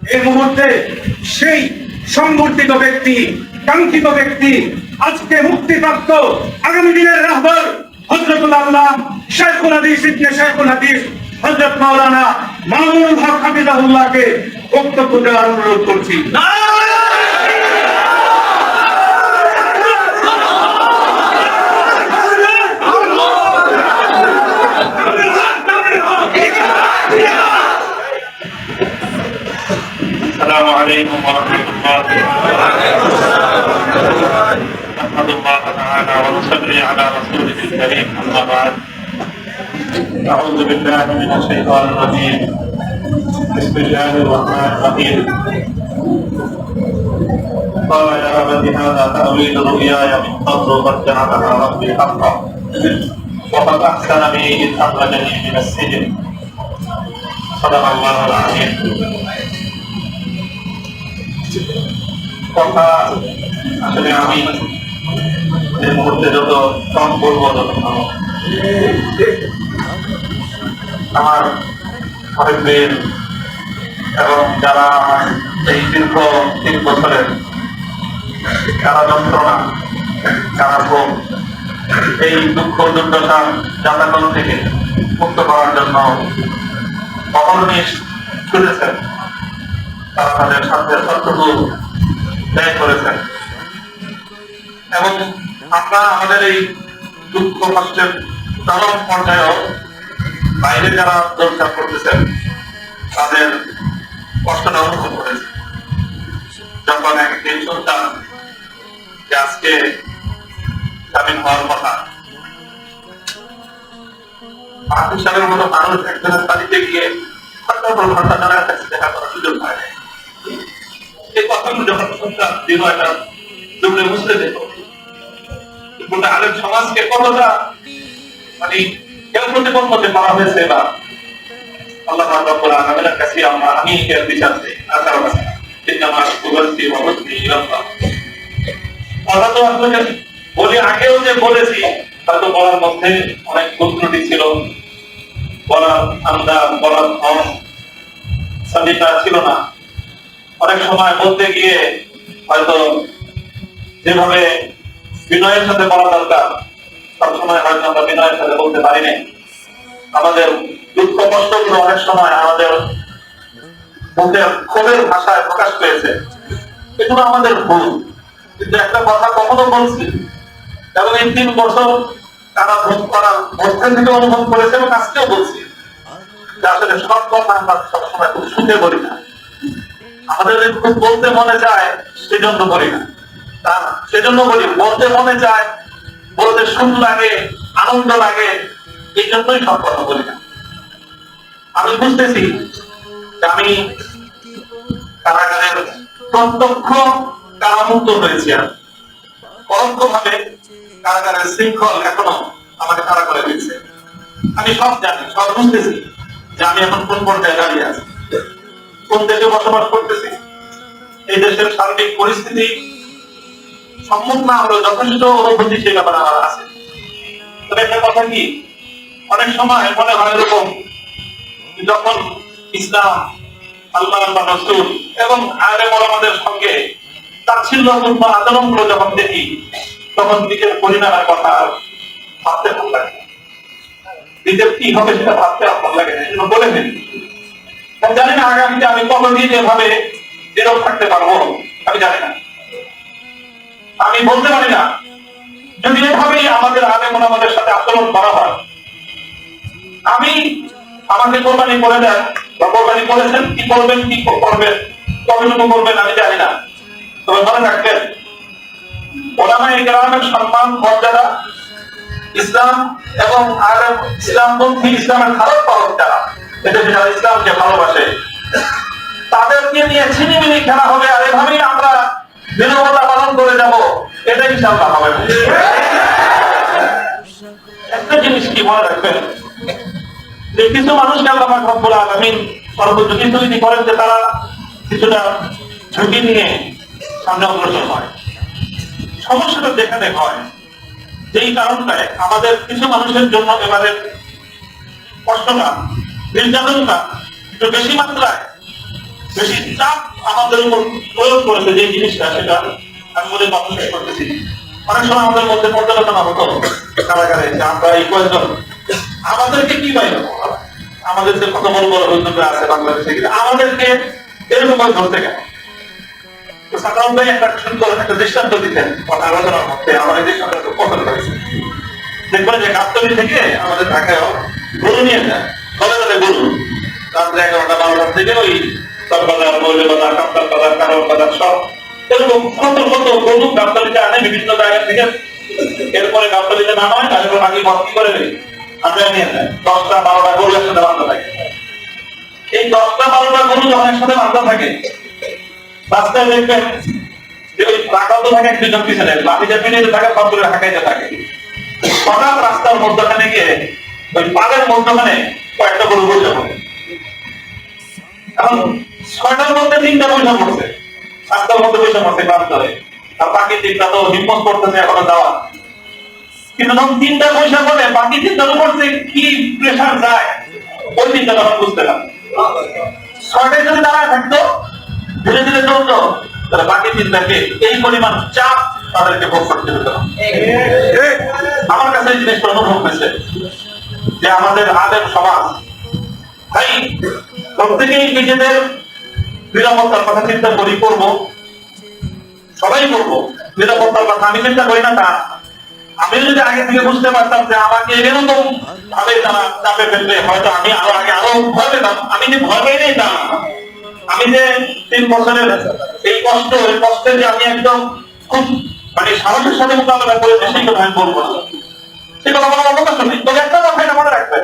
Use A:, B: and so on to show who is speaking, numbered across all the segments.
A: এই মুহূর্তে সেই সংবর্ধিত ব্যক্তি, কাঙ্ক্ষিত ব্যক্তি, আজকে মুক্তিপ্রাপ্ত, আগামী দিনের রাহবার হযরতুল আল্লাহ শাইখুল হাদিস ইবনে শাইখুল হাদিস হযরত মাওলানা মামুনুল হক হাফিজাহুল্লাহকে বক্তব্য দেওয়ার অনুরোধ করছি।
B: السلام عليكم ورحمة الله نحمد الله تعالى ونصلي على رسوله الكريم أما بعد أعوذ بالله من الشيطان الرجيم بسم الله الرحمن الرحيم قال يا أبت هذا تأويل رؤياي من قبل قد جعلها ربي حقا وقد أحسن بي إذ أخرجني من السجن صدق الله العظيم কথা আসলে আমি এই মুহূর্তে যত কম বলবো তত ভালো। আমার মহিবদের এবং যারা এই দীর্ঘ 3 বছরের কারা যন্ত্রণা, কারাভোগ, এই দুঃখ দুর্দশা যাতায়াত থেকে মুক্ত করার জন্য অহর্নিশ ছুটেছেন, তারা তাদের সাথে সত্যটুকু ব্যয় করেছেন এবং আমরা আমাদের এই দুঃখ কষ্টের চরম পর্যায়েও বাইরে যারা দরকার করতেছেন তাদের কষ্টটা অনুভব করেছে। যখন একদিন শুনতাম যে আজকে স্বাধীন হওয়ার কথা, সালের মতো মানুষ একজনের বাড়িতে গিয়ে ঘন্টা তার কাছে দেখা করার সুযোগ হয় না। এই কথাগুলো যখন শুনতাম দিন একটা দুপুরে বুঝতে যেত আলেম সমাজকে কতটা মানে কেউ প্রতিপন্নতে করা হয়েছে বা আল্লাহ রাব্বুল আলামিনের কাছে আমি এর বিচার চাই। কথা তো আসলে বলি, আগেও যে বলেছি হয়তো বলার মধ্যে অনেক ত্রুটি ছিল, বলার আন্দাজ, বলার ধন সঠিকটা ছিল না। অনেক সময় বলতে গিয়ে হয়তো যেভাবে বিনয়ের সাথে বলা দরকার সবসময় হয়তো আমরা বিনয়ের সাথে বলতে পারি নাই। আমাদের দুঃখ কষ্টগুলো অনেক সময় আমাদের মুখের ক্ষোভের ভাষায় প্রকাশ পেয়েছে, এগুলো আমাদের ভুল। কিন্তু একটা কথা কখনো বলছি এবং এই 3 বছর তারা ভোগ করার মধ্যে থেকে অনুভব করেছে এবং আজকেও বলছি যে আসলে সব কথা আমরা সবসময় খুব শুনে বলি না। আমাদের খুব বলতে মনে যায় সেজন্য বলি না, তা সেজন্য বলি বলতে মনে যায়, বলতে সুন্দর লাগে, আনন্দ লাগে, এই জন্যই সব কথা বলি না। আমি বুঝতেছি যে আমি কারাগারের প্রত্যক্ষ কারামুক্ত হয়েছি, আর পরোক্ষ ভাবে কারাগারের শৃঙ্খল এখনো আমাকে তাড়া করে দিচ্ছে। আমি সব জানি, সব বুঝতেছি যে আমি এখন কোন পর্যায়ে দাঁড়িয়ে আছি, কোন দেশে বসবাস করতেছি, এই দেশের সার্বিক পরিস্থিতি সম্মুখ না হলেও যথেষ্ট অনুভূতি সে ব্যাপারে আমার আছে। তবে একটা কথা কি, অনেক সময় মনে হয় এরকম যখন ইসলাম, আল্লাহ বা রাসূল এবং আলেম ওলামাদের সঙ্গে তাচ্ছিল্যপূর্ণ আচরণগুলো যখন দেখি তখন নিজের পরিণামের কথা ভাবতে ভালো লাগে, নিজের কি হবে সেটা ভাবতে ভালো লাগে না, সেটা বলে নেই। জানি না আগামীতে আমি কতদিন এভাবে নীরব থাকতে পারবো, আমি জানি না, আমি বলতে পারি না। যদি এভাবেই আমাদের আলেম ওলামাদের সাথে আচরণ করা হয়, আমি আমাকে কোরবানি করে দেন বা কোরবানি করেছেন, কি করবেন, কি করবেন, কতটুকু করবেন আমি জানি না। তবে মনে রাখবেন, ওলামায়ে কেরামের সম্মান, মর্যাদা, ইসলাম এবং আলেম, ইসলামপন্থী, ইসলামের খারাপ পালক যারা, এদের যারা ইসলামকে ভালোবাসে, তাদেরকে নিয়ে ছিনিমিনি খেলা হবে, আর এভাবেই আমরা নীরবতা পালন করে যাব, এটাই ইনশাআল্লাহ হবে। একটা জিনিস কি মনে রাখবেন, যে কিছু মানুষকে আল্লাহ পাক রব্বুল আলামিন সর্বোচ্চ কিছু যদি করেন যে তারা কিছুটা ঝুঁকি নিয়ে সামনে অগ্রসর হয়। সমস্যাটা যেখানে হয়, যেই কারণটায় আমাদের কিছু মানুষের জন্য এবারে কষ্টটা, নির্যাতনটা একটু বেশি মাত্রায় বেশি চাপ আমাদের উপর প্রয়োগ করেছে যে জিনিসটা, সেটা আমি মনে শেষ করতেছি। অনেক সময় আমাদের মধ্যে পর্যালোচনা হতো কারাগারে যে আমরা এই কয়েকজন আমাদেরকে কি পাইল, আমাদের যে কত বড় বড় উদ্যোগরা আছে বাংলাদেশে, আমাদেরকে এরকম ভাবে ধরতে কেন? সাধারণ ভাই একটা সুন্দর একটা দৃষ্টান্ত দিতেন আলোচনার মধ্যে, আমার এই দৃষ্টান্ত পছন্দ করেছে। দেখবেন যে গাবতলী থেকে আমাদের ঢাকায় গরু নিয়ে যায়, দলে দলে গরু, রাত্রে 11টা 12টার থেকে ওই চকবাজার, মৌলবাজার, কাপ্তার বাজার, কারোর বাজার সব এরকম কত কত গরু গাবতলীতে আনে বিভিন্ন জায়গা থেকে। এরপরে গাবতলীতে নামায়, তারপর আগে ভর্তি করে আমরা নিয়ে যায় 10টা 12টা গরু একসাথে বাঁধা থাকে। এই 10টা 12টা গরু যখন একসাথে বাঁধা থাকে, রাস্তায় দেখবেন যে ওই রাখাল থাকে এক দুজন পিছনে, লাঠিতে পিড়িতে থাকে, সব করে হাঁকাইতে থাকে। হঠাৎ রাস্তার মধ্যখানে গিয়ে ওই পালের মধ্যখানে কয়েকটা গরু বসে পড়ে। এখন 6টার মধ্যে 3টা বসে পড়ছে, রাস্তার মধ্যে বসে পড়ছে ক্লান্ত হয়ে, আর বাকি 3টা তো হিম্মত করতেছে এখনো যাওয়া। কিন্তু যখন 3টা পয়সা পড়ে বাকি 3টার উপর যে কি প্রেশার যায়, ওই 3টা তখন বুঝতে পারে। 6টায় যদি দাঁড়ায় থাকতো, ধীরে ধীরে চলতো, তাহলে বাকি 3টাকে এই পরিমাণ চাপ তাদেরকে ভোগ করতে হতো। আমার কাছে এই জিনিসটা অনুভব হয়েছে যে আমাদের আলেম সমাজ তাই প্রত্যেকেই নিজেদের নিরাপত্তার কথা চিন্তা করি, করবো, সবাই করবো নিরাপত্তার কথা। আমি চিন্তা করি না তা, আমি যদি আগে থেকে বুঝতে পারতাম যে আমাকে এরকম ভাবে তারা চাপে ফেলবে, হয়তো আমি আরো আগে আরো ভয় পেতাম। আমি যে ভয় পেয়ে নেই তা, আমি যে 3 বছরের এই কষ্ট, এই কষ্টে যে আমি একদম খুব মানে সাহসের সাথে মোকাবেলা করেছি, সেই কথা আমি বলবো না, সেই কথা বলার অবকাশ নেই। তবে একটা কথা এটা মনে রাখবেন,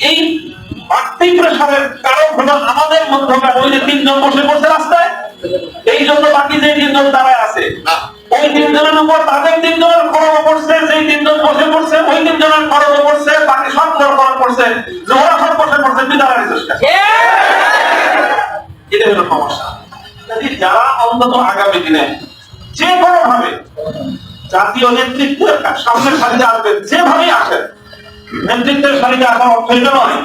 B: এই বাড়তি প্রেশারের কারণ হলো আমাদের মধ্যকার ওই যে 3 জন বসে পড়ছে রাস্তায়, এই জন্য বাকি যে 3 জন দাঁড়ায় আছে, ওই 3 জনের উপর তাদের 3 জনের খরচ পড়ছে, সেই 3 জন বসে পড়ছে, ওই 3 জনের খরচ পড়ছে, বাকি সব খরচ পড়ছে, ওরা সব বসে পড়ছে, তুই দাঁড়ায় চেষ্টা। এটা হলো সমস্যা। যারা অন্তত আগামী দিনে যে কোনো ভাবে জাতীয় নেতৃত্বের সামনের সারিতে আসবেন, যেভাবেই আসেন, নেতৃত্বের সারিতে আসার অর্থ এটা নয়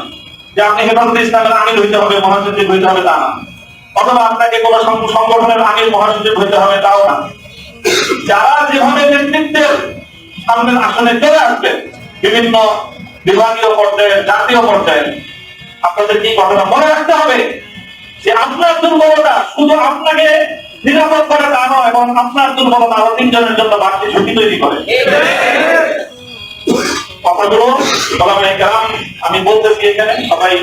B: যে আপনি হেফাজতে ইসলামের আমির হইতে হবে, মহাসচিব হইতে হবে, তা না, অথবা আপনাকে কোন সংগঠনের আমির মহাসচিব হইতে হবে, তাও না। যারা যেভাবে নেতৃত্বের সামনের আসনে চলে আসবেন, বিভিন্ন বিভাগীয় পর্যায়ে, জাতীয় পর্যায়ে, আপনাদের কি ঘটনা মনে রাখতে হবে যে আপনার দুর্বলতা শুধু আপনাকে নিরাপদ করে তা নয়, এবং আপনার দুর্বলতা আরো 3 জনের জন্য বাড়তি ঝুঁকি তৈরি করে। কথাগুলো আমি বলতেছি এখানে সবাই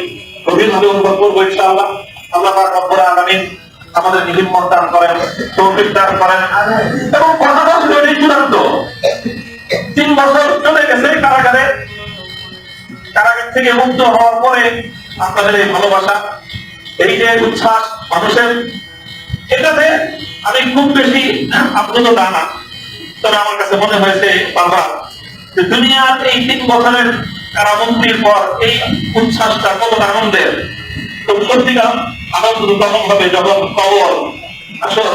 B: গভীরভাবে অনুভব করবো ইনশাআল্লাহ। আল্লাহ পাক রব্বুল আলামিন আমাদেরকে হিম্মত দান করেন, তৌফিক দান করেন। এবং কথাটা যদি চূড়ান্ত 3 বছর চলে গেছে কারাগারে, কারাগার থেকে মুক্ত হওয়ার পরে আপনাদের এই ভালোবাসা, এই যে উচ্ছ্বাস মানুষের, এটাতে আমি খুব বেশি আপ্লুত তা না। তবে আমার কাছে মনে হয়েছে বারবার যে দুনিয়ার এই 3 বছরের কারাবন্দির পর এই উচ্ছ্বাসটা কতটা আনন্দের। তো সত্যিকার আনন্দ তখন হবে যখন কবর আসল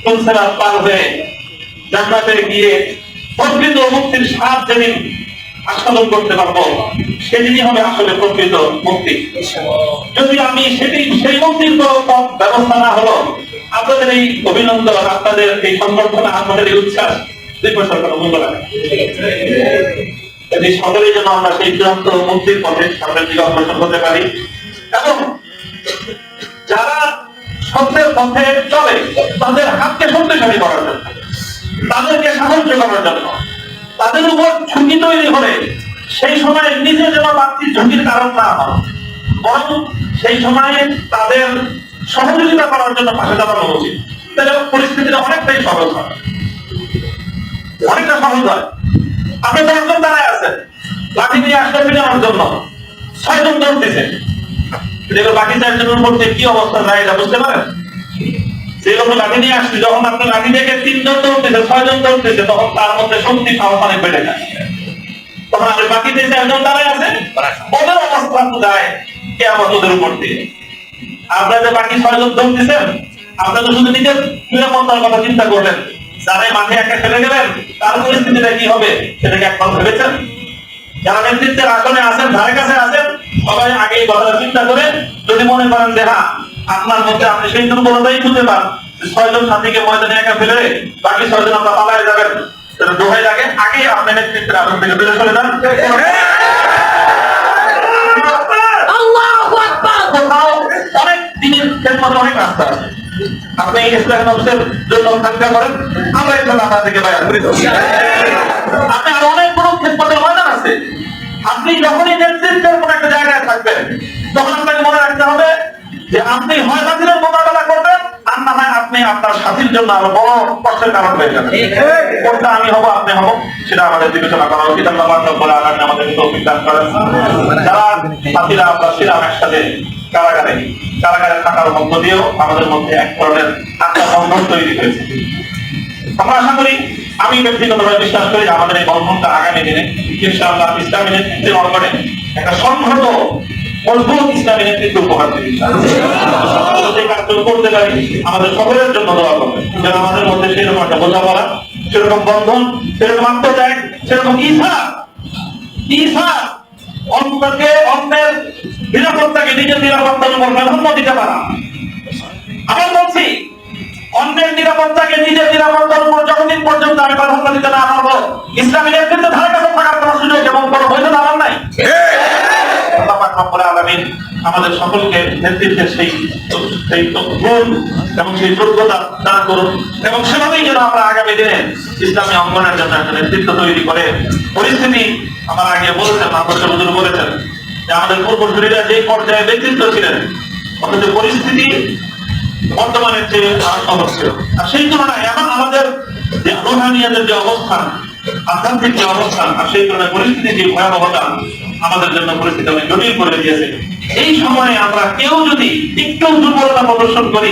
B: ফুলসেরাত পার হয়ে জান্নাতে গিয়ে প্রকৃত মুক্তির স্বাদ যেদিন আস্বাদন করতে পারবো, সেদিনই হবে আসলে প্রকৃত মুক্তি। যদি আমি সেই মুক্তির ব্যবস্থা না হলো, আপনাদের এই অভিনন্দন, আপনাদের এই সংবর্ধনা, আপনাদের এই উচ্ছ্বাস 2 পয়সার কোনো মূল্য রাখে। সকলের জন্য আমরা সেই চূড়ান্ত মুক্তির পথে সামনের দিকে অগ্রসর হতে পারি, এবং যারা সত্যের পথে চলে তাদের হাতকে শক্তিশালী করার জন্য, তাদেরকে সাহায্য করার জন্য, তাদের উপর ঝুঁকি তৈরি হলে সেই সময় নিজে যেন বাড়তি ঝুঁকির কারণ না হয়, বরং সেই সময়ে তাদের সহযোগিতা করার জন্য পাশে দাঁড়ানো উচিত। তাহলে পরিস্থিতিটা অনেকটাই সহজ হয়, অনেকটা সহজ হয়। আপনি 10 জন দাঁড়ায় আছেন, লাঠি নিয়ে আসলে পিটানোর জন্য 6 জন দৌড়তেছে, বাকি 4 জনের উপর কি অবস্থা যায় এটা বুঝতে পারেন? যে লোক লাঠি নিয়ে আসছে, যখন আপনি লাঠি থেকে 3 জন দৌড়তেছে, 6 জন দৌড়তেছে, তখন তার মধ্যে শক্তি সাহস অনেক বেড়ে যায়। তখন আপনি বাকি যে 4 জন দাঁড়ায় আছে, ওদের অবস্থা তো যায় কিয়ামত ওদের উপর দিয়ে। আপনারা যে বাকি 6 জন দৌড়তেছেন, আপনারা তো শুধু নিজের নিরাপত্তার কথা চিন্তা করবেন, যারা মাঠে একা ফেলে গেলেন তার পরিস্থিতিটা কি হবে সেটাকে একবার ভেবেছেন? যারা নেতৃত্বের আসনে আছেন, ধারে কাছে আছেন, সবাই আগে এই কথাটা চিন্তা করে যদি মনে করেন যে হ্যাঁ আপনার মধ্যে আপনি সেই দুর্বলতাই খুঁজে পান, 6 জন সাথীকে ময়দানে একা ফেলে বাকি 6 জন আপনার পালায় যাবেন, দোহাই লাগে আগে আপনি নেতৃত্বের আসন থেকে বেরো চলে যান। কোথাও অনেক দিনের খেদমত, অনেক রাস্তা আছে। আপনি ইসলাম নফসের জন্য সংখ্যা করেন, আমরা ইসলাম আপনার থেকে বাইরে করি। আপনি আরো অনেক বড় খেদমতের ময়দান আছে। আপনি যখনই নেতৃত্বের কোন একটা জায়গায় থাকবেন, তখন আপনাকে মনে রাখতে হবে যে আপনি হয় বাতিলের মোকাবেলা করবেন, আর না হয় আপনি আপনার সাথীর জন্য আরো বড় কষ্টের কারণ হয়ে যাবেন। কোনটা আমি হব আপনি হব সেটা আমাদের বিবেচনা করা উচিত। আল্লাহ রাব্বুল আলামিন আমাদেরকে তৌফিক দান করেন। যারা সাথীরা আমরা ছিলাম একসাথে কারাগারে থাকার মধ্য দিয়েও আমাদের মধ্যে এক ধরনের আত্মবন্ধন তৈরি হয়েছে। আমরা আশা করি, আমি ব্যক্তিগতভাবে বিশ্বাস করি যে আমাদের এই বন্ধনটা আগামী দিনে ইনশাআল্লাহ ইসলামী নেতৃত্বের অঙ্গনে একটা সংহত মজবুত ইসলামী নেতৃত্ব উপহার দেবে। কার্যক্রম করতে পারি, আমাদের সকলের জন্য দোয়া করবেন যেন আমাদের মধ্যে সেরকম একটা বোঝাপড়া, সেরকম বন্ধন, সেরকম আত্মত্যাগ, সেরকম ঈর্ষা অন্যের নিরাপত্তাকে নিজের নিরাপত্তার উপর প্রাধান্য দিতে পারা। আবার বলছি, অন্যের নিরাপত্তাকে নিজের নিরাপত্তার উপর যতদিন পর্যন্ত আমি প্রাধান্য দিতে না পারবো, ইসলামী নেতৃত্বের ধারে কাছে থাকার কোনো সুযোগ এবং কোনো বৈধতা আমার নাই। আল্লাহ পাক রব্বুল আলামিন আমাদের সকলকে নেতৃত্বের সেই গুণ এবং সেই যোগ্যতা দান করুন, এবং সেভাবেই যেন আমরা আগামী দিনে ইসলামী অঙ্গনের জন্য একটা নেতৃত্ব তৈরি করে পরিস্থিতি, আমার আগে বলেছেন, হুজুর বলেছেন যে আমাদের পূর্বসূরীরা যে পর্যায়ে ব্যক্তিত্ব ছিলেন, অথচ পরিস্থিতি বর্তমানের চেয়ে আরো সহজ ছিল। আর সেই তুলনায় এখন আমাদের যে রুহানিয়াতের যে অবস্থান, আধ্যাত্মিক যে অবস্থান, আর সেই তুলনায় পরিস্থিতির যে ভয়াবহতা আমাদের জন্য পরিস্থিতি অনেক জটিল করে দিয়েছে। এই সময়ে আমরা কেউ যদি একটু দুর্বলতা প্রদর্শন করি,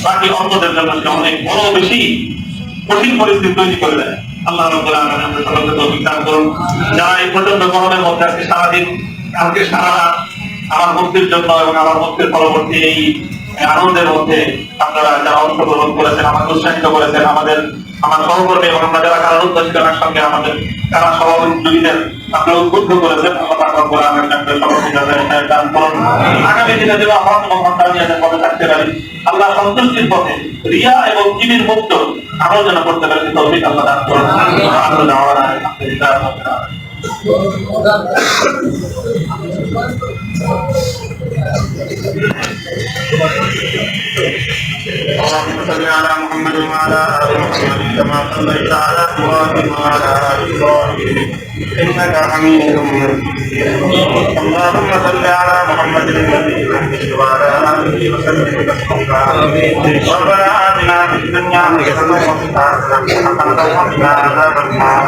B: বাকি অন্যদের জন্য সেটা অনেক বড় বেশি কঠিন পরিস্থিতি তৈরি করে দেয়। আল্লাহ রাব্বুল আলামিন আমাদের সকলকে তৌফিক দান করুন। যারা এই প্রচন্ড গরমের মধ্যে আজকে সারাদিন, কালকে সারা রাত আমার মুক্তির জন্য এবং আমার মুক্তির পরবর্তী এই আনন্দের মধ্যে আপনারা যারা অংশগ্রহণ করেছেন, আমাকে উৎসাহিত করেছেন, আমার সহকর্মী এবং আমরা যারা কারারুদ্ধ ছিলেন সঙ্গে আমাদের কারা সহযোগীদের আপনারা উদ্বুদ্ধ করেছেন, আগামী দিনে যেন আমরা পথে থাকতে পারি, আল্লাহ সন্তুষ্টির পথে রিয়া এবং জীবির মুক্ত আমল যেন করতে পারি। তৌফিক আল্লাহ দান করুন। اللهم صل على محمد وعلى ال محمد كما صليت على ابراهيم وعلى ال ابراهيم انك حميد مجيد. اللهم صل على محمد النبي وعلى اله وسلم تسليما. ربنا اتنا في الدنيا حسنه وفي الاخره حسنه وقنا عذاب النار.